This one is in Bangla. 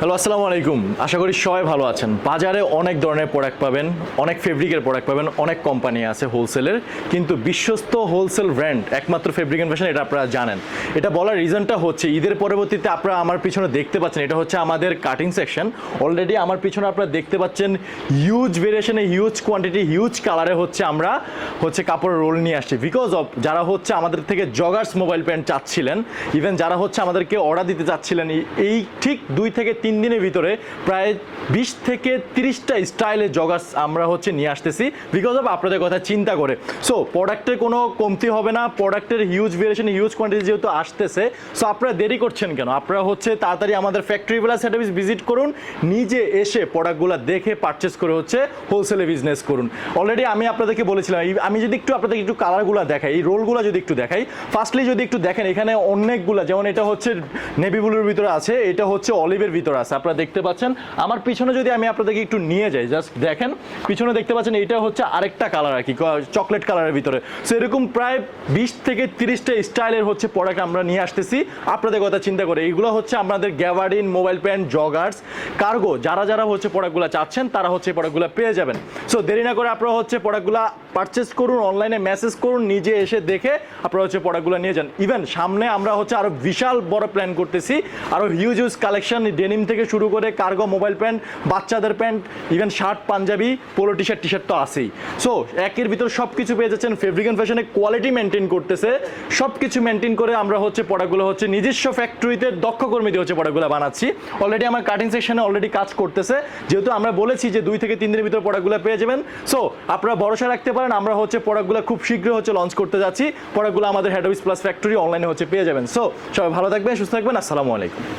হ্যালো, আসসালামু আলাইকুম। আশা করি সবাই ভালো আছেন। বাজারে অনেক ধরনের প্রোডাক্ট পাবেন, অনেক ফেব্রিকের প্রোডাক্ট পাবেন, অনেক কোম্পানি আছে হোলসেলের, কিন্তু বিশ্বস্ত হোলসেল ব্র্যান্ড একমাত্র ফেব্রিক অ্যান্ড ফ্যাশন, এটা আপনারা জানেন। এটা বলার রিজনটা হচ্ছে ঈদের পরবর্তীতে আপনারা আমার পিছনে দেখতে পাচ্ছেন, এটা হচ্ছে আমাদের কাটিং সেকশন। অলরেডি আমার পিছনে আপনারা দেখতে পাচ্ছেন হিউজ ভেরিয়েশনে, হিউজ কোয়ান্টিটি, হিউজ কালারে আমরা কাপড়ের রোল নিয়ে আসছি। বিকজ অফ যারা আমাদের থেকে জগার্স মোবাইল প্যান্ট চাচ্ছিলেন, ইভেন যারা আমাদেরকে অর্ডার দিতে চাচ্ছিলেন, এই ঠিক 2 থেকে 3 দিনের ভিতরে প্রায় 20 থেকে 30টা স্টাইলের জগার্স আমরা নিয়ে আসতেছি, বিকজ অফ আপনাদের কথা চিন্তা করে। সো প্রোডাক্টের কোনো কমতি হবে না, প্রোডাক্টের হিউজ ভেরিয়েশন, হিউজ কোয়ান্টিটি যেহেতু আসতেছে, সো আপনারা দেরি করছেন কেন? আপনারা তাড়াতাড়ি আমাদের factory plus had office visit করুন, নিজে এসে প্রোডাক্টগুলো দেখে পারচেস করে হোলসেলে বিজনেস করুন। অলরেডি আমি আপনাদেরকে বলেছিলাম, আমি যদি আপনাদেরকে একটু কালারগুলো দেখাই, এই রোলগুলো যদি একটু দেখাই, ফার্স্টলি যদি একটু দেখেন, এখানে অনেকগুলো, যেমন এটা নেভি ব্লুর ভিতরে আছে, এটা অলিভের ভিতরে আছে, আপনারা দেখতে পাচ্ছেন। আমার পিছনে যদি আমি আপনাদেরকে একটু নিয়ে যাই, জাস্ট দেখেন, পিছনে দেখতে পাচ্ছেন, এটা আরেকটা কালার আর কি, চকলেট কালারের ভিতরে। সো এরকম প্রায় 20 থেকে 30টা স্টাইলের প্রোডাক্ট আমরা নিয়ে আসতেছি আপনাদের কথা চিন্তা করে। এইগুলো আমাদের gabardine, mobile pant, joggers, cargo, যারা প্রোডাক্টগুলো চাচ্ছেন তারা প্রোডাক্টগুলো পেয়ে যাবেন। সো দেরি না করে আপনারা প্রোডাক্টগুলো পারচেস করুন, অনলাইনে মেসেজ করুন, নিজে এসে দেখে আপনারা প্রোডাক্টগুলো নিয়ে যান। ইভেন সামনে আমরা আরো বিশাল বড় প্ল্যান করতেছি, আরো হিউজ কালেকশন, ডেনিম থেকে শুরু করে কার্গো, মোবাইল প্যান্ট, বাচ্চাদের pant, even shirt, panjabi, polo T shirt তো আছেই। সো একের ভিতর সব কিছু পেয়ে যাচ্ছেন। ফেব্রিক অ্যান্ড ফ্যাশনে কোয়ালিটি মেনটেন করতেছে, সব কিছু মেনটেন করে আমরা প্রোডাক্টগুলো নিজস্ব ফ্যাক্টরিতে দক্ষ কর্মী দিয়ে প্রোডাক্টগুলো বানাচ্ছি। অলরেডি আমার কাটিং সেকশনে অলরেডি কাজ করতেছে, যেহেতু আমরা বলেছি যে 2 থেকে 3 দিনের ভিতর প্রোডাক্টগুলো পেয়ে যাবেন। সো আপনারা ভরসা রাখতে পারেন, আমরা প্রোডাক্টগুলো খুব শীঘ্রই লঞ্চ করতে যাচ্ছি। প্রোডাক্টগুলো আমাদের হেড অফিস প্লাস ফ্যাক্টরি অনলাইনে পেয়ে যাবেন। সো সবাই ভালো থাকবেন, সুস্থ থাকবেন। আসসালামু আলাইকুম।